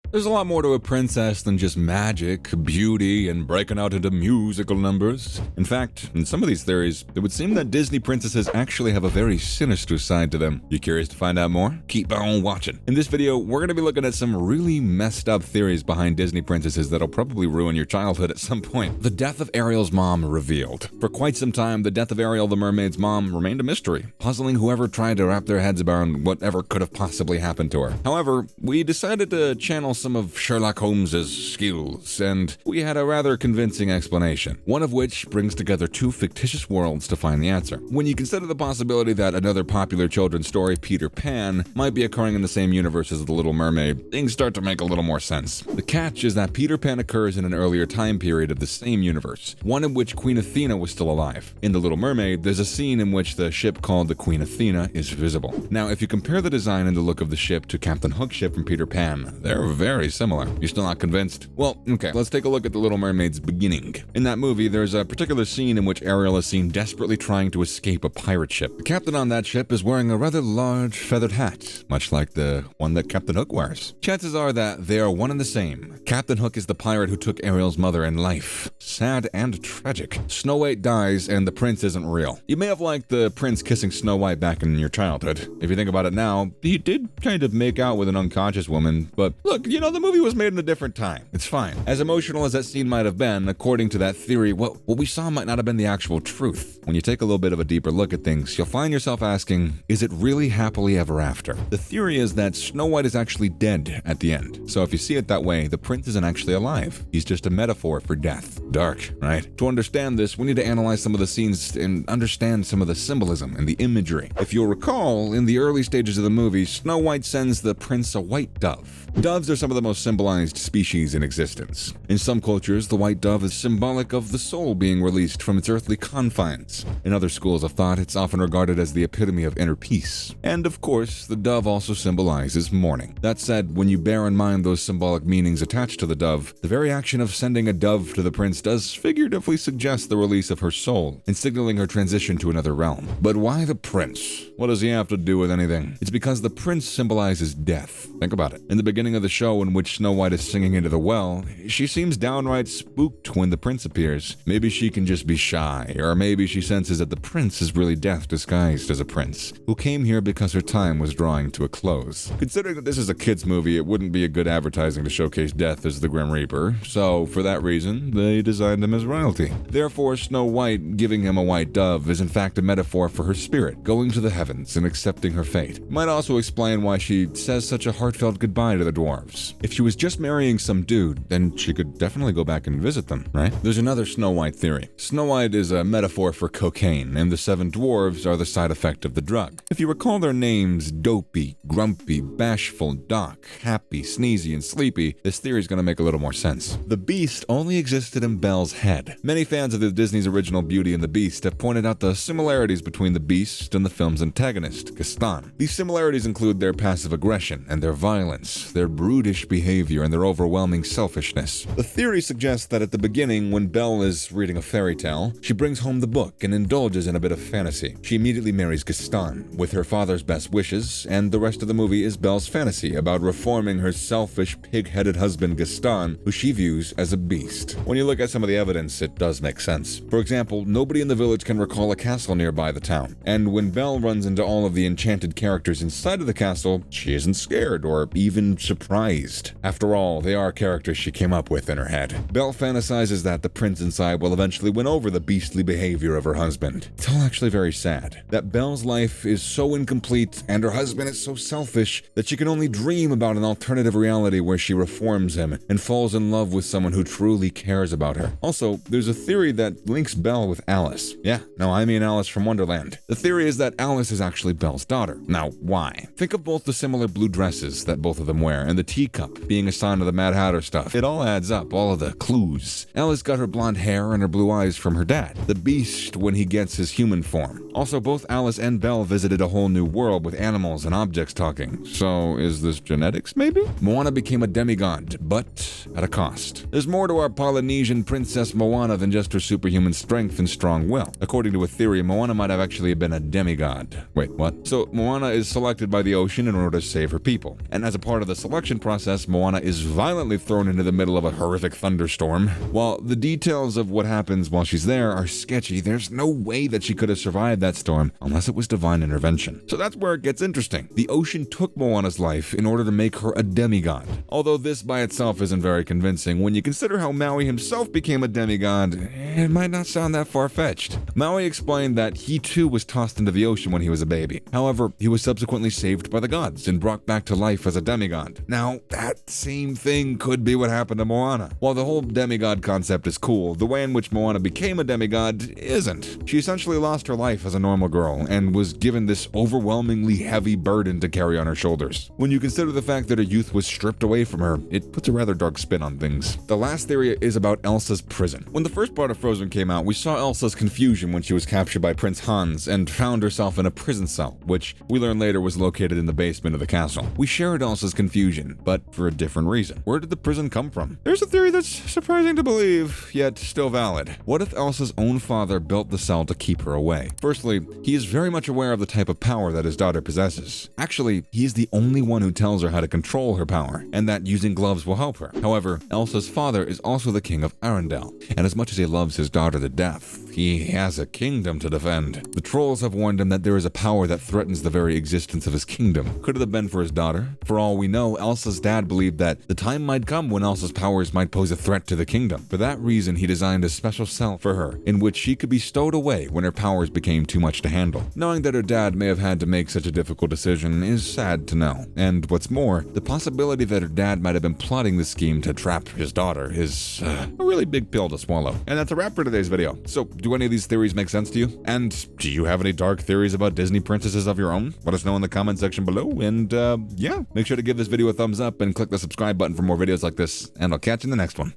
There's a lot more to a princess than just magic, beauty, and breaking out into musical numbers. In fact, in some of these theories, it would seem that Disney princesses actually have a very sinister side to them. You curious to find out more? Keep on watching. In this video, we're going to be looking at some really messed up theories behind Disney princesses that'll probably ruin your childhood at some point. The death of Ariel's mom revealed. For quite some time, the death of Ariel the mermaid's mom remained a mystery, puzzling whoever tried to wrap their heads around whatever could have possibly happened to her. However, we decided to channel some of Sherlock Holmes's skills, and we had a rather convincing explanation, one of which brings together two fictitious worlds to find the answer. When you consider the possibility that another popular children's story, Peter Pan, might be occurring in the same universe as The Little Mermaid, things start to make a little more sense. The catch is that Peter Pan occurs in an earlier time period of the same universe, one in which Queen Athena was still alive. In The Little Mermaid, there's a scene in which the ship called the Queen Athena is visible. Now, if you compare the design and the look of the ship to Captain Hook's ship from Peter Pan, they're very similar. You're still not convinced? Well, okay, let's take a look at The Little Mermaid's beginning. In that movie, there's a particular scene in which Ariel is seen desperately trying to escape a pirate ship. The captain on that ship is wearing a rather large feathered hat, much like the one that Captain Hook wears. Chances are that they are one and the same. Captain Hook is the pirate who took Ariel's mother in life. Sad and tragic. Snow White dies and the prince isn't real. You may have liked the prince kissing Snow White back in your childhood. If you think about it now, he did kind of make out with an unconscious woman, but look, the movie was made in a different time. It's fine. As emotional as that scene might have been, according to that theory, what we saw might not have been the actual truth. When you take a little bit of a deeper look at things, you'll find yourself asking, is it really happily ever after? The theory is that Snow White is actually dead at the end. So if you see it that way, the prince isn't actually alive. He's just a metaphor for death. Dark, right? To understand this, we need to analyze some of the scenes and understand some of the symbolism and the imagery. If you'll recall, in the early stages of the movie, Snow White sends the prince a white dove. Doves are some of the most symbolized species in existence. In some cultures, the white dove is symbolic of the soul being released from its earthly confines. In other schools of thought, it's often regarded as the epitome of inner peace. And of course, the dove also symbolizes mourning. That said, when you bear in mind those symbolic meanings attached to the dove, the very action of sending a dove to the prince does figuratively suggest the release of her soul and signaling her transition to another realm. But why the prince? What does he have to do with anything? It's because the prince symbolizes death. Think about it. In the beginning of the show in which Snow White is singing into the well, she seems downright spooked when the prince appears. Maybe she can just be shy, or maybe she senses that the prince is really death disguised as a prince, who came here because her time was drawing to a close. Considering that this is a kid's movie, it wouldn't be a good advertising to showcase death as the Grim Reaper, so for that reason, they designed him as royalty. Therefore, Snow White giving him a white dove is in fact a metaphor for her spirit, going to the heavens and accepting her fate. It might also explain why she says such a heartfelt goodbye to the dwarves. If she was just marrying some dude, then she could definitely go back and visit them, right? There's another Snow White theory. Snow White is a metaphor for cocaine, and the seven dwarves are the side effect of the drug. If you recall their names, Dopey, Grumpy, Bashful, Doc, Happy, Sneezy, and Sleepy, this theory is going to make a little more sense. The Beast only existed in Belle's head. Many fans of the Disney's original Beauty and the Beast have pointed out the similarities between the Beast and the film's antagonist, Gaston. These similarities include their passive aggression and their violence, their brutish behavior, and their overwhelming selfishness. The theory suggests that at the beginning, when Belle is reading a fairy tale, she brings home the book and indulges in a bit of fantasy. She immediately marries Gaston, with her father's best wishes, and the rest of the movie is Belle's fantasy about reforming her selfish, pig-headed husband Gaston, who she views as a beast. When you look at some of the evidence, it does make sense. For example, nobody in the village can recall a castle nearby the town, and when Belle runs into all of the enchanted characters inside of the castle, she isn't scared or even surprised. After all, they are characters she came up with in her head. Belle fantasizes that the prince inside will eventually win over the beastly behavior of her husband. It's all actually very sad, that Belle's life is so incomplete and her husband is so selfish that she can only dream about an alternative reality where she reforms him and falls in love with someone who truly cares about her. Also, there's a theory that links Belle with Alice. Yeah, no, I mean Alice from Wonderland. The theory is that Alice is actually Belle's daughter. Now, why? Think of both the similar blue dresses that both of them wear and the teacup being a sign of the Mad Hatter stuff. It all adds up, all of the clues. Alice got her blonde hair and her blue eyes from her dad, the Beast, when he gets his human form. Also, both Alice and Belle visited a whole new world with animals and objects talking. So, is this genetics, maybe? Moana became a demigod, but at a cost. There's more to our Polynesian princess Moana than just her superhuman strength and strong will. According to a theory, Moana might have actually been a demigod. Wait, what? So, Moana is selected by the ocean in order to save her people. And as a part of the selection process, process, Moana is violently thrown into the middle of a horrific thunderstorm. While the details of what happens while she's there are sketchy, there's no way that she could have survived that storm unless it was divine intervention. So that's where it gets interesting. The ocean took Moana's life in order to make her a demigod. Although this by itself isn't very convincing, when you consider how Maui himself became a demigod, it might not sound that far-fetched. Maui explained that he too was tossed into the ocean when he was a baby. However, he was subsequently saved by the gods and brought back to life as a demigod. Now, that same thing could be what happened to Moana. While the whole demigod concept is cool, the way in which Moana became a demigod isn't. She essentially lost her life as a normal girl and was given this overwhelmingly heavy burden to carry on her shoulders. When you consider the fact that her youth was stripped away from her, it puts a rather dark spin on things. The last theory is about Elsa's prison. When the first part of Frozen came out, we saw Elsa's confusion when she was captured by Prince Hans and found herself in a prison cell, which we learned later was located in the basement of the castle. We shared Elsa's confusion, but for a different reason. Where did the prison come from? There's a theory that's surprising to believe, yet still valid. What if Elsa's own father built the cell to keep her away? Firstly, he is very much aware of the type of power that his daughter possesses. Actually, he is the only one who tells her how to control her power, and that using gloves will help her. However, Elsa's father is also the king of Arendelle, and as much as he loves his daughter to death, he has a kingdom to defend. The trolls have warned him that there is a power that threatens the very existence of his kingdom. Could it have been for his daughter? For all we know, Elsa's dad believed that the time might come when Elsa's powers might pose a threat to the kingdom. For that reason, he designed a special cell for her, in which she could be stowed away when her powers became too much to handle. Knowing that her dad may have had to make such a difficult decision is sad to know. And what's more, the possibility that her dad might have been plotting this scheme to trap his daughter is a really big pill to swallow. And that's a wrap for today's video. So, do any of these theories make sense to you? And do you have any dark theories about Disney princesses of your own? Let us know in the comment section below, and yeah, make sure to give this video a thumbs up and click the subscribe button for more videos like this, and I'll catch you in the next one.